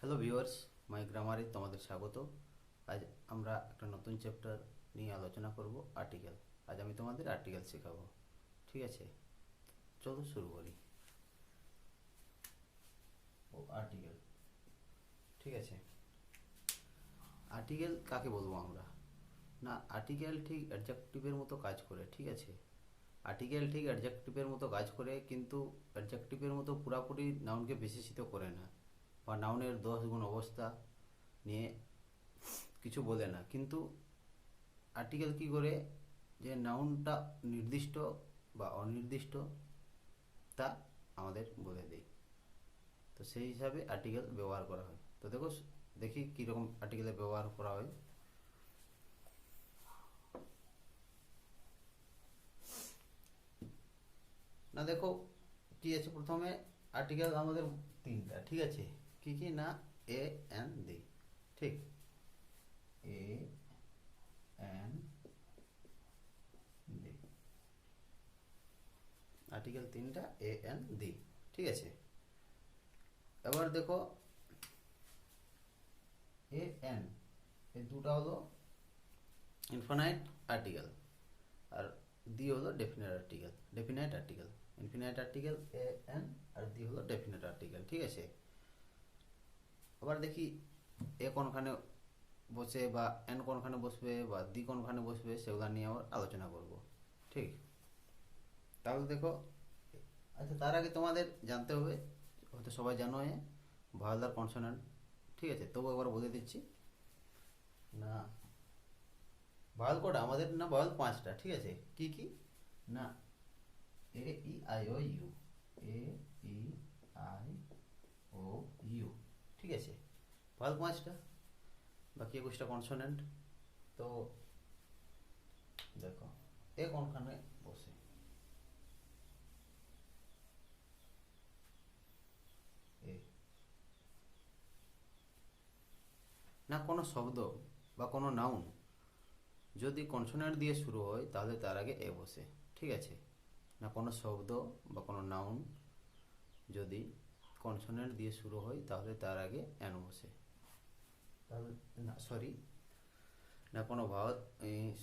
Hello viewers, মাই গ্রামারে তোমাদের স্বাগত। আজ আমরা একটা নতুন চ্যাপ্টার নিয়ে আলোচনা করব, আর্টিকেল। আজ আমি তোমাদের আর্টিকেল শেখাবো। ঠিক আছে, চলো শুরু করি। আর্টিকেল, ঠিক আছে। আর্টিকেল কাকে বলবো আমরা? না, আর্টিকেল ঠিক অ্যাডজেক্টিভের মতো কাজ করে, ঠিক আছে। আর্টিকেল ঠিক অ্যাডজেক্টিভের মতো কাজ করে, কিন্তু অ্যাডজেক্টিভের মতো পুরাপুরি নাউনকে বিশেষিত করে না, বা নাউনের দশ গুণ অবস্থা নিয়ে কিছু বলে না। কিন্তু আর্টিকেল কি করে, যে নাউনটা নির্দিষ্ট বা অনির্দিষ্ট তা আমাদের বলে দেয়। তো সেই হিসাবে আর্টিকেল ব্যবহার করা হয়। তো দেখি কীরকম আর্টিকেলের ব্যবহার করা হয়। না, দেখো কি আছে। প্রথমে আর্টিকেল আমাদের তিনটা, ঠিক আছে। কি কি না, এ এন দি, ঠিক। এ এন দি, আর্টিকেল তিনটা, এ এন দি, ঠিক আছে। এবার দেখো, এ এন, এই দুটা হলো ইনফাইনাইট আর্টিকেল, আর দি হলো definite article. Infinite article a an, আর দি হলো ডেফিনেট আর্টিকেল, ঠিক আছে। আবার দেখি এ কোনখানে বসে, বা এন কোনখানে বসবে, বা দি কোনখানে বসবে, সেগুলো নিয়ে আবার আলোচনা করব, ঠিক। তাহলে দেখো, আচ্ছা, তার আগে তোমাদের জানতে হবে, হয়তো সবাই জানো, ভয়েল আর কনসোনেন্ট, ঠিক আছে। তবু একবার বলে দিচ্ছি না। ভয়েল কটা আমাদের? না, ভয়েল পাঁচটা, ঠিক আছে। কি কি না, A E I O U, A E I O U, ঠিক আছে। ভয়েল পাঁচটা, বাকি 21টা কনসোনেন্ট। তো দেখো, এ কোনখানে বসে? এ, না, কোনো শব্দ বা কোনো নাউন যদি কনসোনেন্ট দিয়ে শুরু হয়, তাহলে তার আগে এ বসে, ঠিক আছে। না, কোনো শব্দ বা কোনো নাউন যদি কনসোনেন্ট দিয়ে শুরু হয়, তাহলে তার আগে এন বসে। তাহলে না, সরি, না, কোনো ভাওয়াল,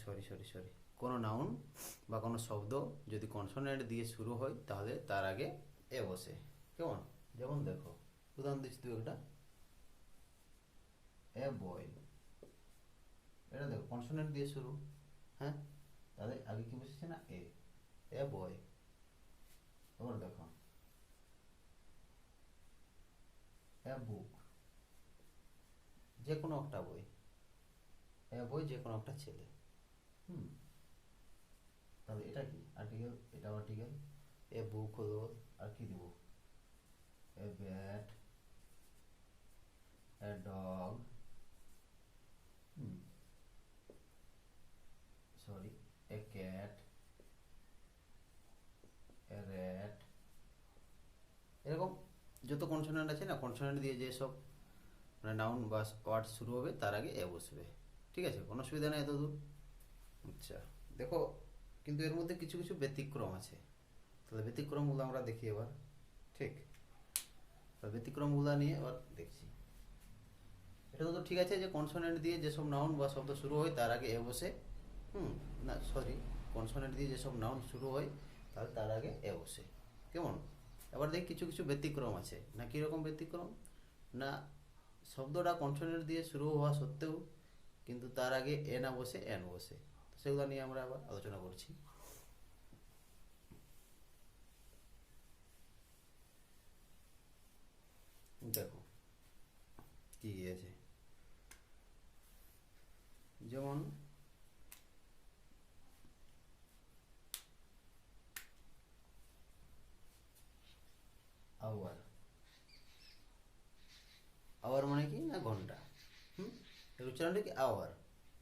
সরি সরি সরি, কোনো নাউন বা কোনো শব্দ যদি কনসোনেন্ট দিয়ে শুরু হয়, তাহলে তার আগে এ বসে। কেমন? যেমন দেখো, উদাহরণ দিচ্ছি তুই একটা, এ বয়, এটা দেখো কনসোনেন্ট দিয়ে শুরু, হ্যাঁ, তাহলে আগে কি বসেছে না, এ। এ বয়। এবার দেখো, এ বুক, যে কোনো একটা বই, এ বই যে কোনো একটা ছেলে, হুম। তাহলে এটা কি আর্টিকেল? এটাও আর্টিকেল। এ বুক হলো, আর কি দিব, a bat, a dog, hmm, sorry, a cat, a rat, এরকম যত কনসোনেন্ট আছে না, কনসোনেন্ট দিয়ে যেসব মানে নাউন বা ওয়ার্ড শুরু হবে, তার আগে এ বসবে, ঠিক আছে। কোনো অসুবিধা নেই এত দূর। আচ্ছা, দেখো, কিন্তু এর মধ্যে কিছু কিছু ব্যতিক্রম আছে। তাহলে ব্যতিক্রমগুলো আমরা দেখি এবার, ঠিক। তাহলে ব্যতিক্রমগুলো নিয়ে এবার দেখছি। এটা তো ঠিক আছে যে কনসোনেন্ট দিয়ে যেসব নাউন বা শব্দ শুরু হয়, তার আগে এ বসে, হুম। না, সরি, কনসোনেন্ট দিয়ে যেসব নাউন শুরু হয়, তাহলে তার আগে এ বসে, কেমন? এবার দেখি কিছু কিছু ব্যতিক্রম আছে। না, কীরকম ব্যতিক্রম? না, শব্দটা কনসোনেন্ট দিয়ে শুরু হওয়া সত্ত্বেও কিন্তু তার আগে এ না বসে এন বসে। তো সেগুলো নিয়ে আমরা আবার আলোচনা করছি। দেখো কি আছে, যেমন আওয়ার। আওয়ার মানে কি না, ঘন্টা, হুম। এর উচ্চারণটা কি, আওয়ার।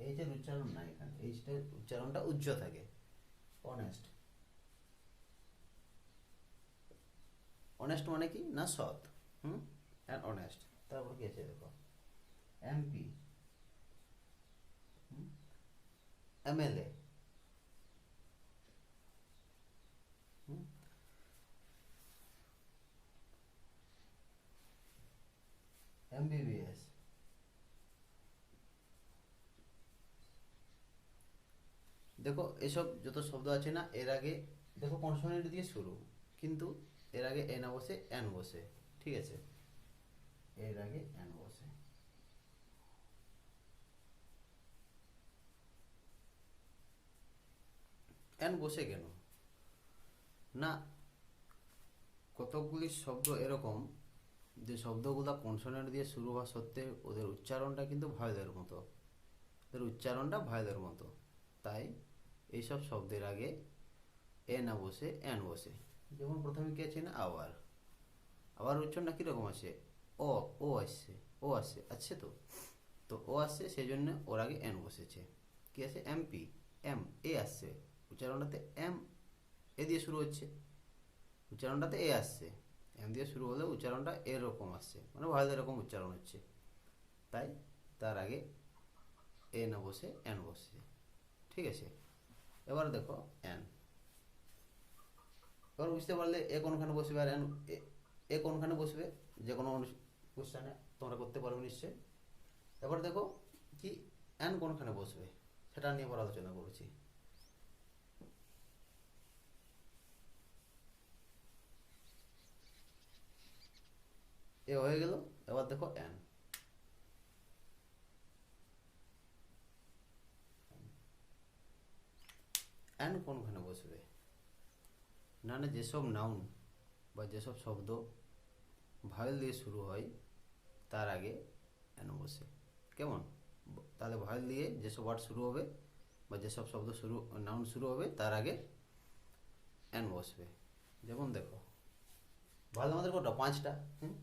এই যে উচ্চারণ না, এখানে এইটার উচ্চারণটা উজ্জ থাকে। অনেস্ট, অনেস্ট মানে কি না, সৎ, হুম। And honest. তারপর কি আছে দেখো, এমপি, এমএলএ, MBBS। দেখো এসব যত শব্দ আছে না, এর আগে দেখো কনসোনেন্ট দিয়ে শুরু, কিন্তু এর আগে এ না বসে এন বসে, ঠিক আছে, এর আগে এন বসে। এন বসে কেন না, কতকগুলি শব্দ এরকম যে শব্দগুলো কনসোনেন্ট দিয়ে শুরু হওয়া সত্ত্বেও ওদের উচ্চারণটা কিন্তু ভয়েলের মতো, ওদের উচ্চারণটা ভয়েলের মতো, তাই এইসব শব্দের আগে এ না বসে এন বসে। যেমন প্রথমে কি আছে না, আওয়ার। আবার উচ্চারণটা কীরকম আছে, ও ও আসছে, ও আসছে, আছে তো, তো ও আসছে সেই জন্য ওর আগে এন বসেছে। কি আছে, এমপি, এম, এ আসছে, উচ্চারণটাতে এম এ দিয়ে শুরু হচ্ছে, উচ্চারণটাতে এ আসছে, এম দিয়ে শুরু হলে উচ্চারণটা এরকম আসছে, মানে ভালো এরকম উচ্চারণ হচ্ছে, তাই তার আগে এ না বসে এন বসছে, ঠিক আছে। এবার দেখো এন, এবার বুঝতে পারলে এ কোনখানে বসবে আর এন এ কোনখানে বসবে, যে কোনো কোশ্চেনে তোমরা করতে পারবে নিশ্চয়। এবার দেখো কি এন কোনখানে বসবে সেটা নিয়ে এবার আলোচনা করেছি। এ হয়ে গেল, এবার দেখো এন, এন কোনখানে বসবে না, না যেসব নাউন বা যেসব শব্দ ভায়েল দিয়ে শুরু হয় তার আগে এন বসে। কেমন, তাহলে ভায়েল দিয়ে যেসব ওয়ার্ড শুরু হবে বা যেসব শব্দ শুরু, নাউন শুরু হবে তার আগে এন বসবে। যেমন দেখো ভালো আমাদের কটা, পাঁচটা, হ্যাঁ,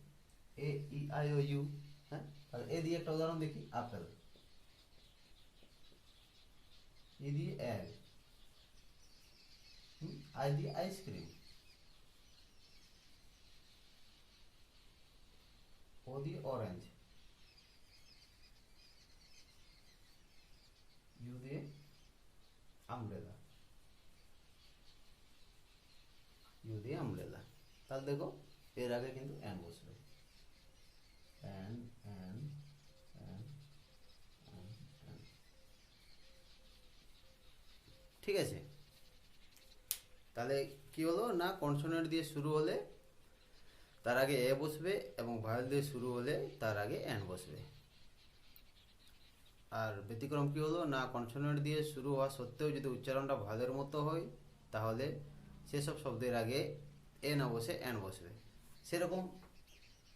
এ ই আই ও ইউ, হ্যাঁ, তাহলে এ দিয়ে একটা উদাহরণ দেখি, আপেল, ই দিয়ে এগ, আই দিয়ে আইসক্রিম, ও দিয়ে অরেঞ্জ, ইউ দিয়ে আমব্রেলা, ইউ দিয়ে আমব্রেলা। তাহলে দেখো এর আগে কিন্তু এন বসবে, N N N N N, ঠিক আছে। তাহলে কি হলো না, কনসোনেন্ট দিয়ে শুরু হলে তার আগে এ বসবে এবং ভায়েল দিয়ে শুরু হলে তার আগে এন বসবে। আর ব্যতিক্রম কি হলো না, কনসোনেন্ট দিয়ে শুরু হওয়া সত্ত্বেও যদি উচ্চারণটা ভালের মতো হয় তাহলে সেসব শব্দের আগে এ না বসে এন বসবে। সেরকম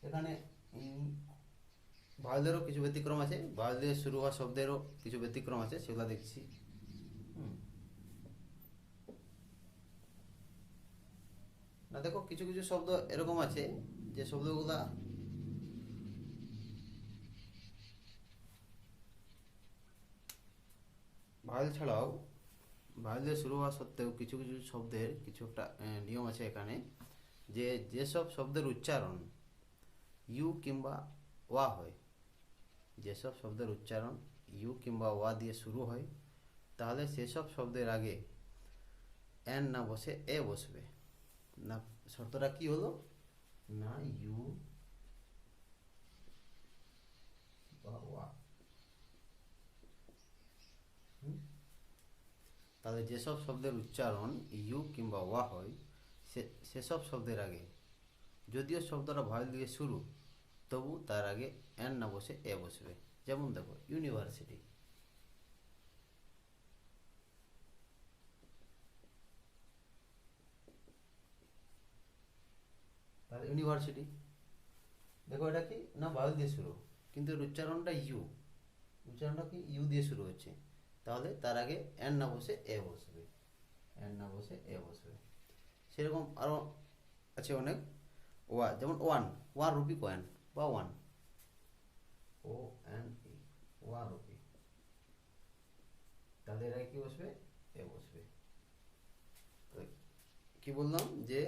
এখানে ভাওয়েলেরও কিছু ব্যতিক্রম আছে, ভাওয়েল দিয়ে শুরু হওয়া শব্দেরও কিছু ব্যতিক্রম আছে, সেগুলো দেখছি। না দেখো কিছু কিছু শব্দ এরকম আছে যে শব্দগুলা ভাওয়েল ছাড়াও, ভাওয়েল দিয়ে শুরু হওয়া সত্ত্বেও কিছু কিছু শব্দের কিছু একটা নিয়ম আছে এখানে, যে যেসব শব্দের উচ্চারণ ইউ কিংবা ওয়া হয়, যেসব শব্দের উচ্চারণ ইউ কিংবা ওয়া দিয়ে শুরু হয় তাহলে সেসব শব্দের আগে এন না বসে এ বসবে। না শর্তটা কি হলো না, ইউ বা ওয়া, তাহলে যেসব শব্দের উচ্চারণ ইউ কিংবা ওয়া হয় সেসব শব্দের আগে যদিও শব্দটা ভয়েল দিয়ে শুরু তবু তার আগে এন না বসে এ বসবে। যেমন দেখো ইউনিভার্সিটি, তাহলে ইউনিভার্সিটি দেখো এটা কি না ভয়েল দিয়ে শুরু, কিন্তু এর উচ্চারণটা ইউ, উচ্চারণটা কি ইউ দিয়ে শুরু হচ্ছে, তাহলে তার আগে এন না বসে এ বসবে, এন না বসে এ বসবে। সেরকম আরও আছে অনেক, ওয়া, যেমন ওয়ান, ওয়ান রুপি কয়েন বা one, O N E, one rupee, তাহলে এর আগে কি বসবে, এ বসবে। কি বললাম যে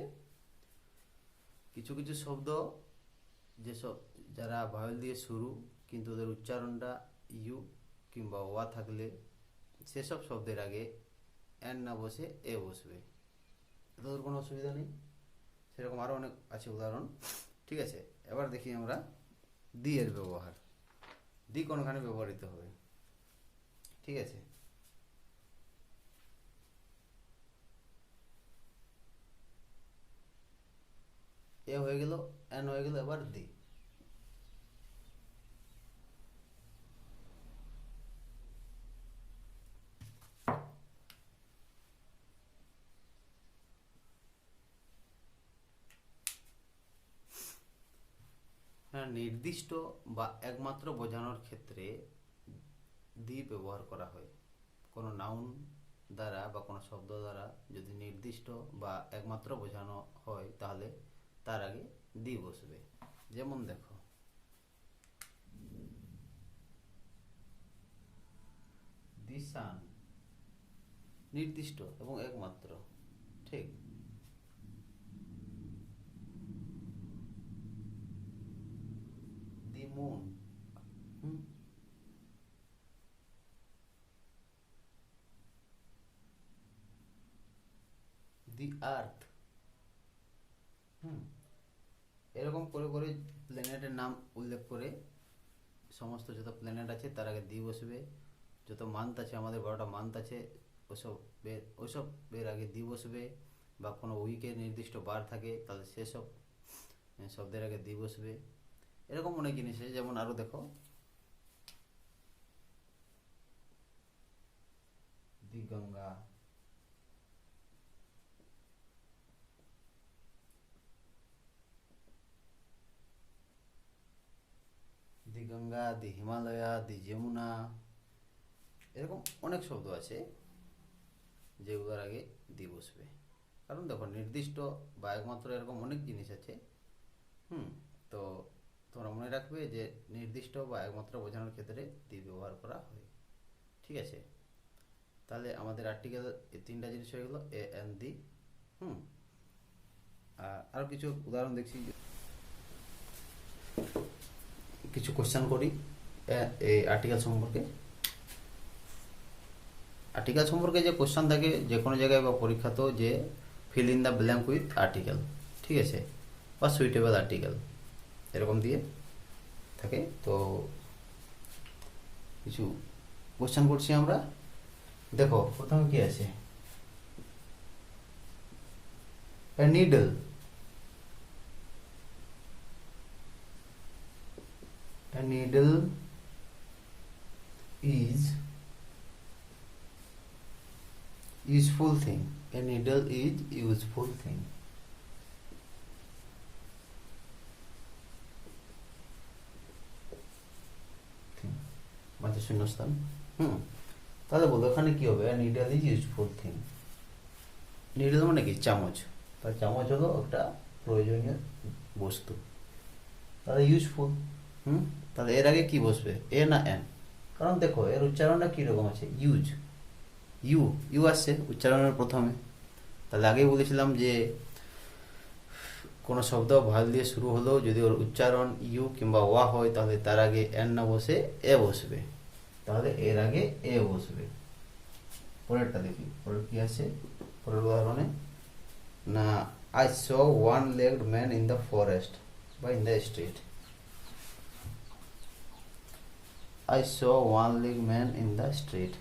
কিছু কিছু শব্দ যেসব যারা ভাওয়েল দিয়ে শুরু কিন্তু ওদের উচ্চারণটা ইউ কিংবা ওয়া থাকলে সেসব শব্দের আগে এন না বসে এ বসবে, তোদের কোনো অসুবিধা নেই। সেরকম আরও অনেক আছে উদাহরণ, ঠিক আছে। এবার দেখি আমরা দি এর ব্যবহার, দি কোনখানে ব্যবহৃত হবে, ঠিক আছে। এ হয়ে গেল, এন হয়ে গেল, এবার দি। হ্যাঁ, নির্দিষ্ট বা একমাত্র বোঝানোর ক্ষেত্রে দি ব্যবহার করা হয়। কোনো নাউন দ্বারা বা কোনো শব্দ দ্বারা যদি নির্দিষ্ট বা একমাত্র বোঝানো হয় তাহলে তার আগে দি বসবে। যেমন দেখো, দি সান, নির্দিষ্ট এবং একমাত্র, ঠিক। দি মুন, দি আর্থ। এরকম করে করে প্ল্যানেটের নাম উল্লেখ করে সমস্ত যত প্ল্যানেট আছে তার আগে দি বসবে। যত মান্থ আছে, আমাদের 12টা মান্থ আছে, ওইসবের আগে দি বসবে। বা কোনো উইকের নির্দিষ্ট বার থাকে তাহলে সেসব শব্দের আগে দি বসবে। এরকম অনেক জিনিস আছে। যেমন আরও দেখো, দি গঙ্গা, দি গঙ্গা, দি হিমালয়া, দি যমুনা, এরকম অনেক শব্দ আছে যেগুলোর আগে দি বসবে। কারণ দেখো, নির্দিষ্ট বা একমাত্র এরকম অনেক জিনিস আছে। তো তোমরা মনে রাখবে যে নির্দিষ্ট বা একমাত্র বোঝানোর ক্ষেত্রে দি ব্যবহার করা হয়, ঠিক আছে। তাহলে আমাদের আর্টিকেল এই 3টা জিনিস হয়ে গেলো, এ এন দি। আরও কিছু উদাহরণ দেখছি, কিছু কোশ্চেন করি এই আর্টিকেল সম্পর্কে। আর্টিকেল সম্পর্কে যে কোশ্চেন থাকে যে কোনো জায়গায় বা পরীক্ষাতেও, যে fill in the blank with article, ঠিক আছে, বা সুইটেবল আর্টিকেল, এরকম দিয়ে থাকে। তো কিছু কোশ্চেন করছি আমরা। দেখো প্রথমে কি আছে, a needle, a needle is useful thing, a needle is useful thing. মাঝে শূন্যস্থান। তাহলে বলো এখানে কি হবে, a needle is useful thing। Needle মানে কি, চামচ। তার চামচ হলো একটা প্রয়োজনীয় বস্তু, তাহলে ইউজফুল। তাহলে এর আগে কি বসবে, এ না এন? কারণ দেখো এর উচ্চারণটা কীরকম আছে, ইউজ, ইউ ইউ আসছে উচ্চারণের প্রথমে। তাহলে আগেই বলেছিলাম যে কোনো শব্দ ভাল দিয়ে শুরু হলেও যদি ওর উচ্চারণ ইউ কিংবা ওয়া হয় তাহলে তার আগে এন না বসে এ বসবে। তাহলে এর আগে এ বসবে। পরেরটা দেখি, পরের কি আছে, পরের উদাহরণে না, I saw one-legged man in the forest বা in the street. I saw one-legged man in the street.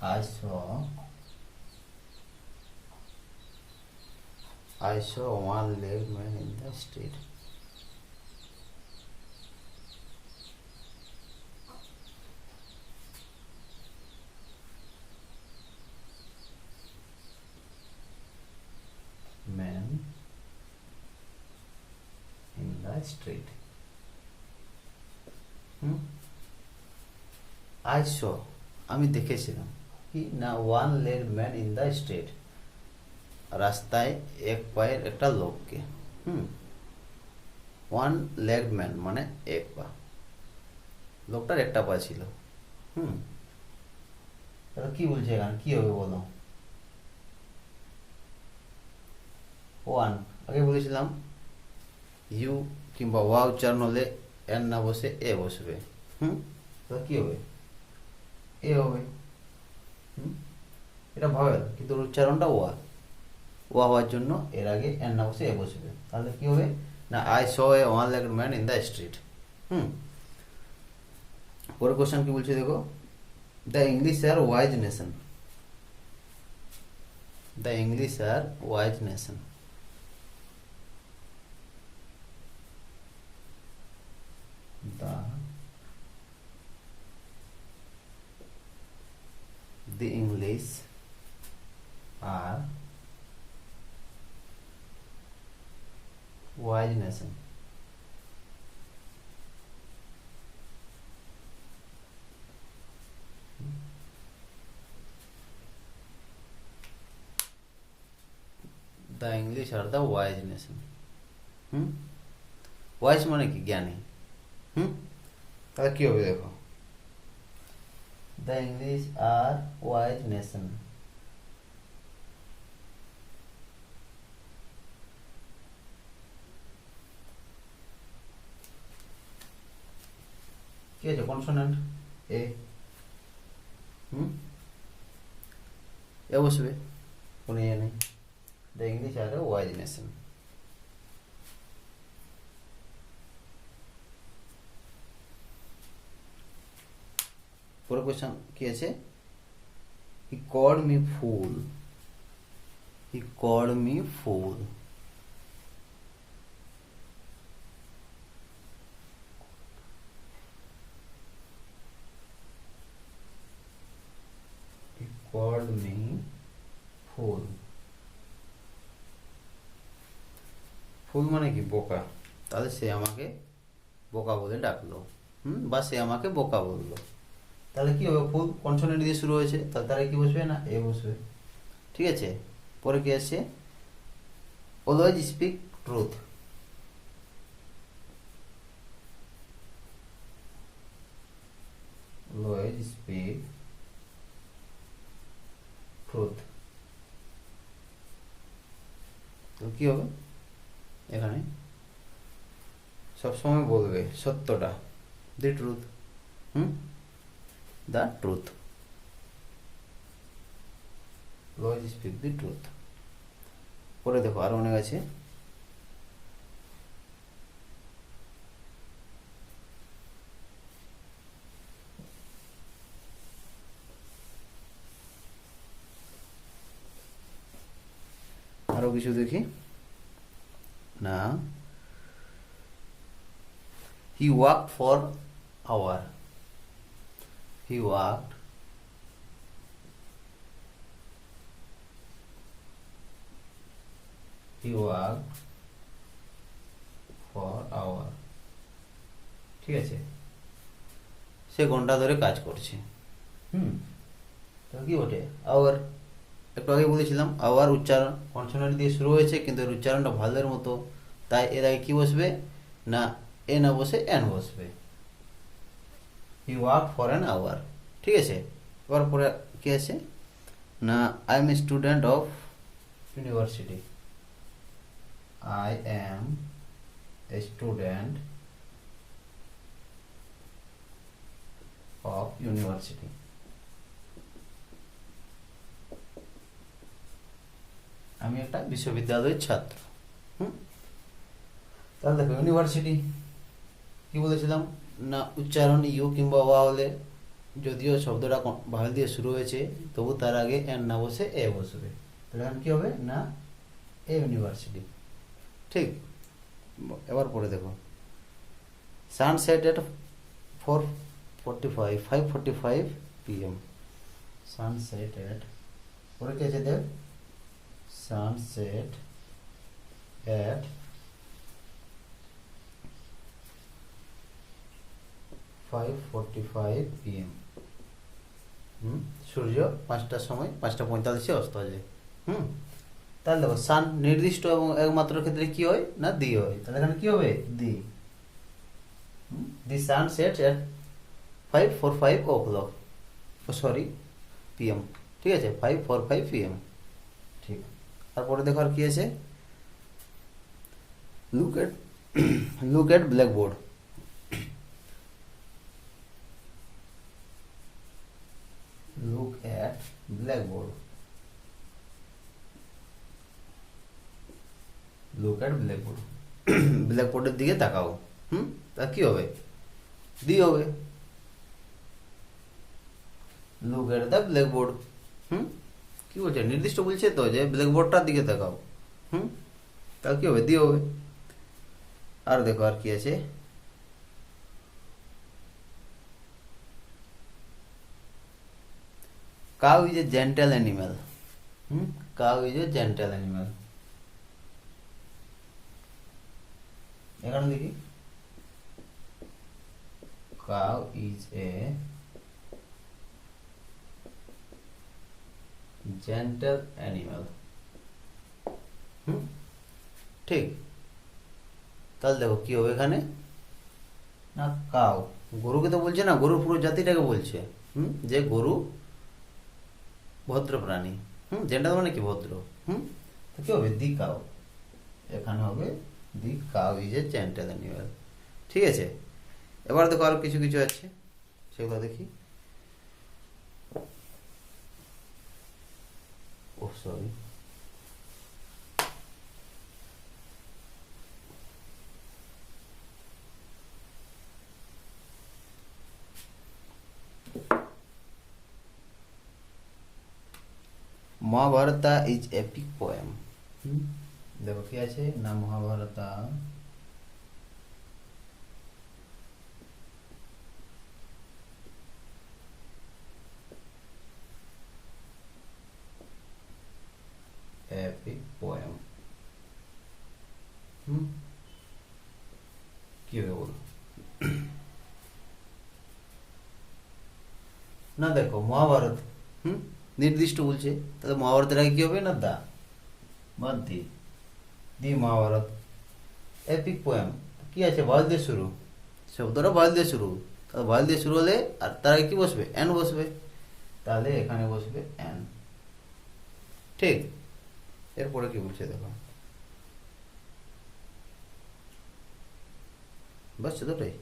I saw one-legged man in the street. Man in the street. I saw, আমি দেখেছিলাম কি না, one leg man in the street, রাস্তায় এক পায়ের একটা লোককে। ওয়ান লেগ ম্যান মানে এক পা, লোকটার একটা পা ছিল। তাহলে কি বলছে এখানে, কি হবে বলো? ওয়ান, আগে বলেছিলাম ইউ কিংবা ওয়া উচ্চারণ হলে এন না বসে এ বসবে। তাহলে কি হবে, এ হবে। এটা ভাওয়েল কিন্তু উচ্চারণটা ওয়া, ওয়া হওয়ার জন্য এর আগে এন না বসে এ বসবে। তাহলে কি হবে, না I saw a one legged man in the street. পরের কোশ্চেন কি বলছে দেখো, the English are wise nation. The English are wise nation. The English are wise nation. The English are the wise nation. Wise মানে কি? জ্ঞানী। তাহলে কি হবে দেখো, the English are wise nation. কি আছে? কনসোনেন্ট এ এ বসবে, কোনো ইয়ে নেই। The English are wise nation. পরের কোশ্চেন কি আছে, he called me fool. He called me fool. He called me fool. Fool মানে কি? বোকা। তাহলে সে আমাকে বোকা বলে ডাকলো, বা সে আমাকে বোকা বললো। তাহলে কি হবে, ফুল কনসোনেন্ট দিয়ে শুরু হয়েছে, তাহলে কি বসবে? না এ বসবে। ঠিক আছে, পরে কি আসছে, always speak truth. Always speak truth. তো কি হবে এখানে, সবসময় বলবে সত্যটা, the truth. The truth. Always speak the truth. পরে দেখো আরো অনেক আছে। আরো কিছু দেখি না, হি work for our. He work for our. ঠিক আছে, সে ঘন্টা ধরে কাজ করছে। তো কি বটে, আওয়ার। একটু আগে বলেছিলাম আওয়ার উচ্চারণ কনসোনেন্ট দিয়ে শুরু হয়েছে, কিন্তু এর উচ্চারণটা ভালের মতো, তাই এর আগে কি বসবে? না এ না বসে এন বসবে। He work for an hour. ঠিক আছে, এবার পরে কি আছে না, I am a student of university. I am a student of university. আমি একটা বিশ্ববিদ্যালয়ের ছাত্র। তাহলে দেখো ইউনিভার্সিটি কি বলেছিলাম না, উচ্চারণ ইউ কিংবা ওয়া হলে, যদিও শব্দটা ভাওয়েল দিয়ে শুরু হয়েছে, তবু তার আগে এন না বসে এ বসবে। তাহলে এখন কি হবে না, এ ইউনিভার্সিটি। ঠিক, এবার পরে দেখো, সানসেট এট 5:45 PM। সানসেট এট, পরে কি আছে দেখ, সানসেট এট 5:45 PM। সূর্য 5টার সময় 5:45 অস্ত যায়। তাহলে দেখো সান নির্দিষ্ট এবং একমাত্র ক্ষেত্রে কি হয় না, দি হয়। তাহলে এখানে কি হবে, দি। দি সান সেট এট 5:45 o'clock, সরি PM। ঠিক আছে, 5:45 PM। ঠিক, তারপরে দেখো আর কি আছে, look at blackboard. Look at blackboard. Look at blackboard. ব্ল্যাকবোর্ডের দিকে তাকাও, তা কি হবে? দি হবে। Look at the blackboard. কি বলছে? নির্দিষ্ট বলছে তো যে ব্ল্যাকবোর্ডটার দিকে তাকাও। তা কি হবে? দি হবে। আর দেখো আর কি আছে, cow is a gentle animal. cow is a gentle animal. এখানে দেখি, cow is a gentle animal. ঠিক, তাহলে দেখো কি হবে এখানে, না কাউ, গরুকে তো বলছে না, গরুর পুরো জাতিটাকে বলছে, যে গরু ভদ্র প্রাণী। জেন্টাল মানে কি? ভদ্র। তো কি হবে? The cow. এখানে হবে the cow is a gentle animal. ঠিক আছে, এবার দেখো আরো কিছু কিছু আছে, সেগুলো দেখি। Oh sorry, Mahabharata is epic poem. দেখো কি আছে না, মহাভারতা epic poem. কি হবে বলো? না দেখো মহাভারত নির্দিষ্ট বলছে, তাহলে মহাভারতের আগে কি হবে? না দা, বাদ দি, দি মহাভারত। এপিক পোয়েম কি আছে? ভয়েল দিয়ে শুরু, শব্দটা ভয়েল দিয়ে শুরু, তাহলে ভয়েল দিয়ে শুরু হলে আর তার আগে কি বসবে? এন বসবে, তাহলে এখানে বসবে এন। ঠিক, এরপরে কি বলছে দেখো, বাস দুটোই।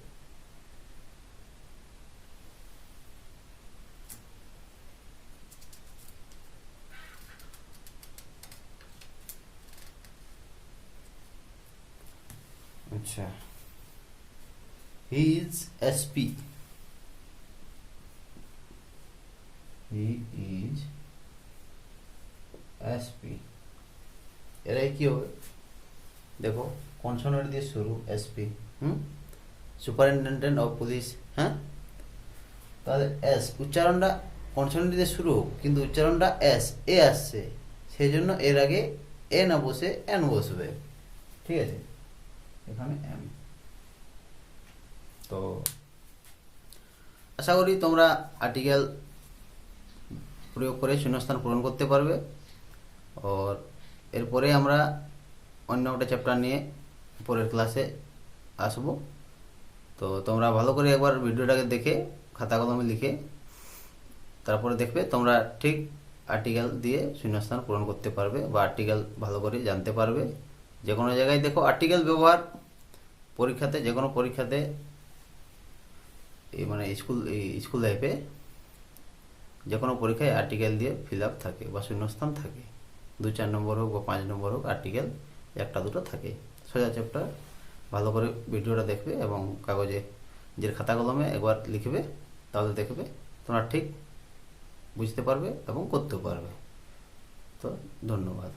আচ্ছা, he is SP, he is SP, এরাই কি হবে? দেখো কনসোনেন্ট দিয়ে শুরু, এসপি, সুপারিনটেন্ডেন্ট অফ পুলিশ। হ্যাঁ, তাহলে এস উচ্চারণটা কনসোনেন্ট দিয়ে শুরু, কিন্তু উচ্চারণটা এস এ আসছে, সেই জন্য এর আগে এ না বসে এন বসবে। ঠিক আছে, এখানে এম। তো আশা করি তোমরা আর্টিকেল প্রয়োগ করে শূন্যস্থান পূরণ করতে পারবে। আর এরপরে আমরা অন্য একটা চ্যাপ্টার নিয়ে পরের ক্লাসে আসবো। তো তোমরা ভালো করে একবার ভিডিওটাকে দেখে খাতা কলমে লিখে তারপরে দেখবে তোমরা ঠিক আর্টিকেল দিয়ে শূন্যস্থান পূরণ করতে পারবে, বা আর্টিকেল ভালো করে জানতে পারবে। যে কোনো জায়গায় দেখো আর্টিকেল ব্যবহার পরীক্ষাতে, যে কোনো পরীক্ষাতে, মানে স্কুল লাইফে যে কোনো পরীক্ষায় আর্টিকেল দিয়ে ফিল আপ থাকে বা শূন্যস্থান থাকে, 2-4 নম্বর হোক বা 5 নম্বর হোক, আর্টিকেল একটা দুটো থাকে। সোজা চ্যাপ্টার ভালো করে ভিডিওটা দেখবে এবং কাগজে নিজের খাতা কলমে একবার লিখবে, তাহলে দেখবে তোমরা ঠিক বুঝতে পারবে এবং করতেও পারবে। তো ধন্যবাদ।